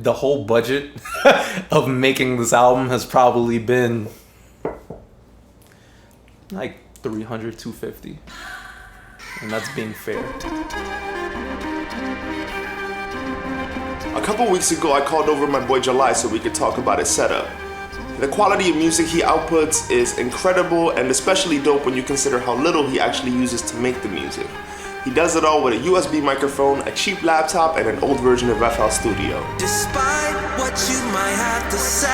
the whole budget of making this album has probably been like 300, 250. And that's being fair. A couple weeks ago, I called over my boy July so we could talk about his setup. The quality of music he outputs is incredible and especially dope when you consider how little he actually uses to make the music. He does it all with a USB microphone, a cheap laptop, and an old version of FL Studio. Despite what you might have to say,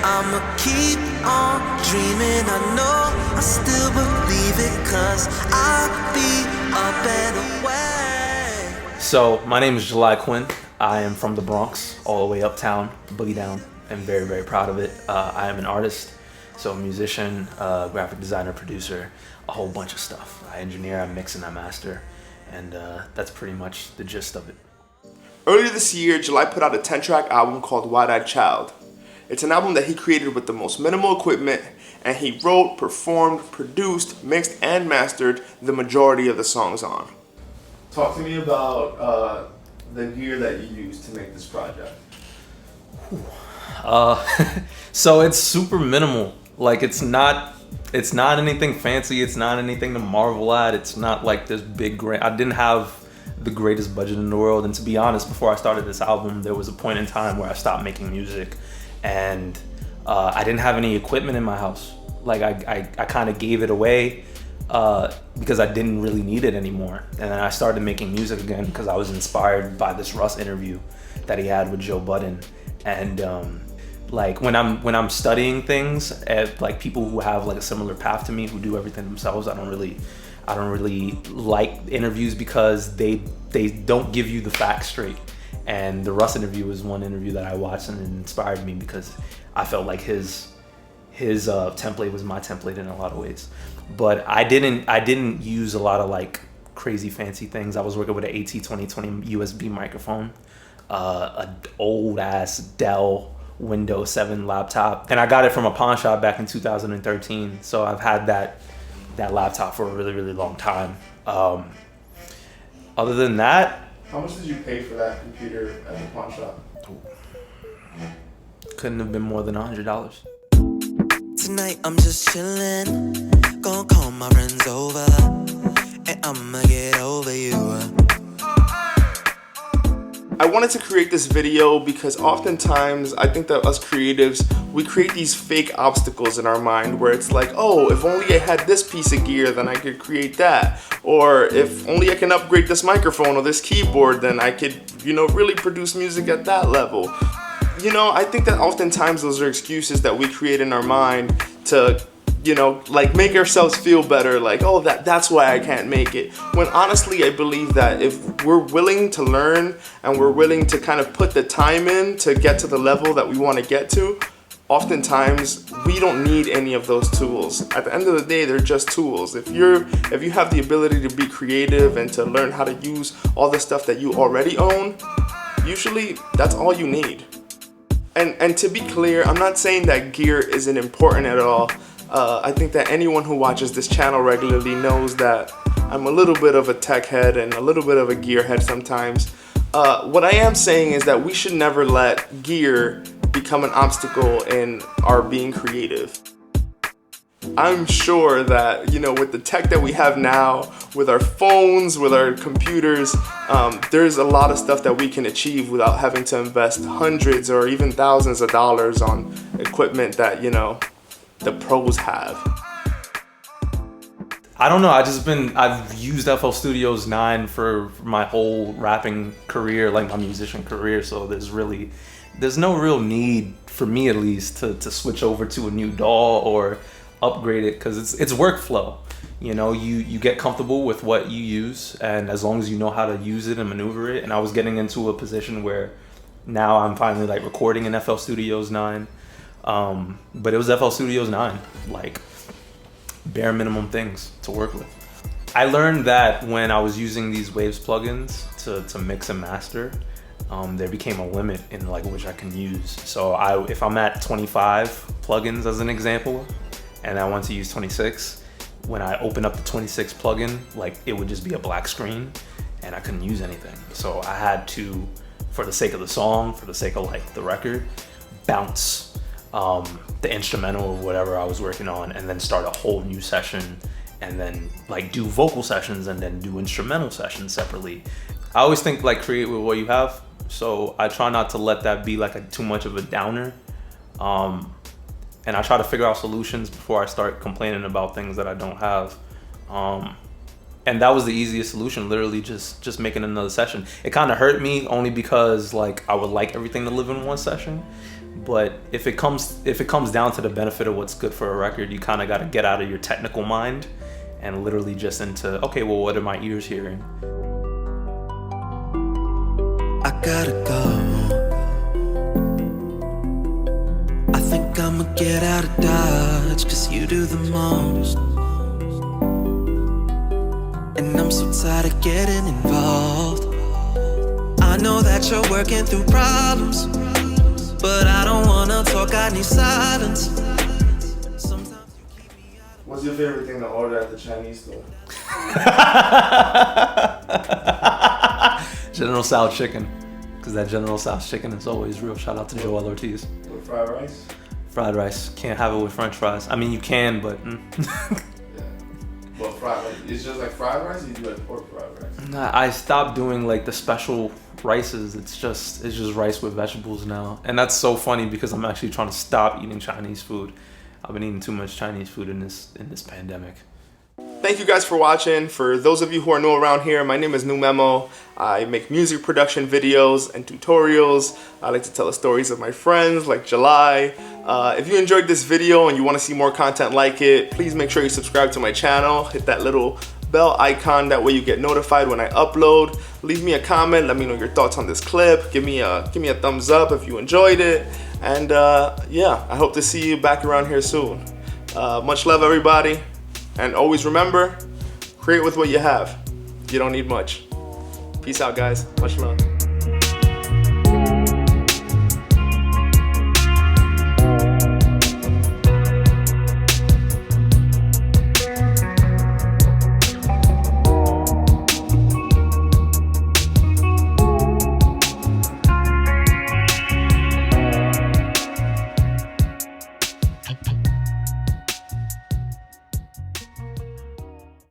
I'ma keep on dreaming. I know I still believe it, 'cause I'll be a better way. So, my name is July Quinn. I am from the Bronx, all the way uptown, Boogie Down. I'm very, very proud of it. I am an artist, so a musician, graphic designer, producer, a whole bunch of stuff. I engineer, I mix, and I master, and that's pretty much the gist of it. Earlier this year, July put out a 10-track album called Wide-Eyed Child. It's an album that he created with the most minimal equipment, and he wrote, performed, produced, mixed, and mastered the majority of the songs on. Talk to me about the gear that you used to make this project. So it's super minimal. Like it's not anything fancy. It's not anything to marvel at. It's not like this big grand. I didn't have the greatest budget in the world. And to be honest, before I started this album, there was a point in time where I stopped making music, and I didn't have any equipment in my house. Like I kind of gave it away because I didn't really need it anymore. And then I started making music again because I was inspired by this Russ interview that he had with Joe Budden. And like when I'm studying things at like people who have like a similar path to me, who do everything themselves, I don't really like interviews because they don't give you the facts straight. And the Russ interview was one interview that I watched and it inspired me because I felt like his template was my template in a lot of ways. But I didn't use a lot of like crazy fancy things. I was working with an AT2020 USB microphone, an old ass Dell Windows 7 laptop, and I got it from a pawn shop back in 2013. So I've had that laptop for a really, really long time. Other than that, how much did you pay for that computer at the pawn shop? Couldn't have been more than $100. Tonight I'm just chillin', gonna call my friends over, and I'ma get over you. I wanted to create this video because oftentimes I think that us creatives, we create these fake obstacles in our mind where it's like, oh, if only I had this piece of gear, then I could create that. Or if only I can upgrade this microphone or this keyboard, then I could, really produce music at that level. I think that oftentimes those are excuses that we create in our mind to like make ourselves feel better, like, oh, that's why I can't make it. When honestly, I believe that if we're willing to learn and we're willing to kind of put the time in to get to the level that we want to get to, oftentimes we don't need any of those tools. At the end of the day, they're just tools. If you have the ability to be creative and to learn how to use all the stuff that you already own, usually that's all you need. And to be clear, I'm not saying that gear isn't important at all. I think that anyone who watches this channel regularly knows that I'm a little bit of a tech head and a little bit of a gear head sometimes. What I am saying is that we should never let gear become an obstacle in our being creative. I'm sure that, with the tech that we have now, with our phones, with our computers, there's a lot of stuff that we can achieve without having to invest hundreds or even thousands of dollars on equipment that, the pros have. I don't know. I've used FL Studios 9 for my whole rapping career, like my musician career. So there's no real need for me, at least, to switch over to a new DAW or upgrade it, because it's workflow. You get comfortable with what you use, and as long as you know how to use it and maneuver it. And I was getting into a position where now I'm finally like recording in FL Studios 9. But it was FL Studios 9, like bare minimum things to work with. I learned that when I was using these Waves plugins to mix and master, there became a limit in like which I can use. So if I'm at 25 plugins as an example, and I want to use 26, when I open up the 26 plugin, like it would just be a black screen and I couldn't use anything. So I had to for the sake of the song, for the sake of like the record, bounce the instrumental of whatever I was working on, and then start a whole new session, and then like do vocal sessions and then do instrumental sessions separately. I always think like create with what you have, so I try not to let that be like too much of a downer, and I try to figure out solutions before I start complaining about things that I don't have. And that was the easiest solution, literally just making another session. It kind of hurt me only because like I would like everything to live in one session, but if it comes down to the benefit of what's good for a record, you kind of got to get out of your technical mind and literally just into, okay, well, what are my ears hearing? I gotta go. I think I'ma get out of Dodge, 'cause you do the most. And I'm so tired of getting involved. I know that you're working through problems, but I don't wanna talk, I need silence. What's your favorite thing to order at the Chinese store? General Tso's chicken, because that General Tso's chicken is always real. Shout out to Joel Ortiz. With fried rice? Fried rice. Can't have it with French fries. I mean, you can, but... Well, fried rice. It's just like fried rice, or you do like pork fried rice? Nah, I stopped doing like the special rices. It's just rice with vegetables now. And that's so funny because I'm actually trying to stop eating Chinese food. I've been eating too much Chinese food in this pandemic. Thank you guys for watching. For those of you who are new around here, my name is Numemo. I make music production videos and tutorials. I like to tell the stories of my friends like July. If you enjoyed this video and you want to see more content like it, please make sure you subscribe to my channel. Hit that little bell icon, that way you get notified when I upload. Leave me a comment, let me know your thoughts on this clip. Give me a thumbs up if you enjoyed it. And yeah, I hope to see you back around here soon. Much love, everybody. And always remember, create with what you have. You don't need much. Peace out, guys. Much love.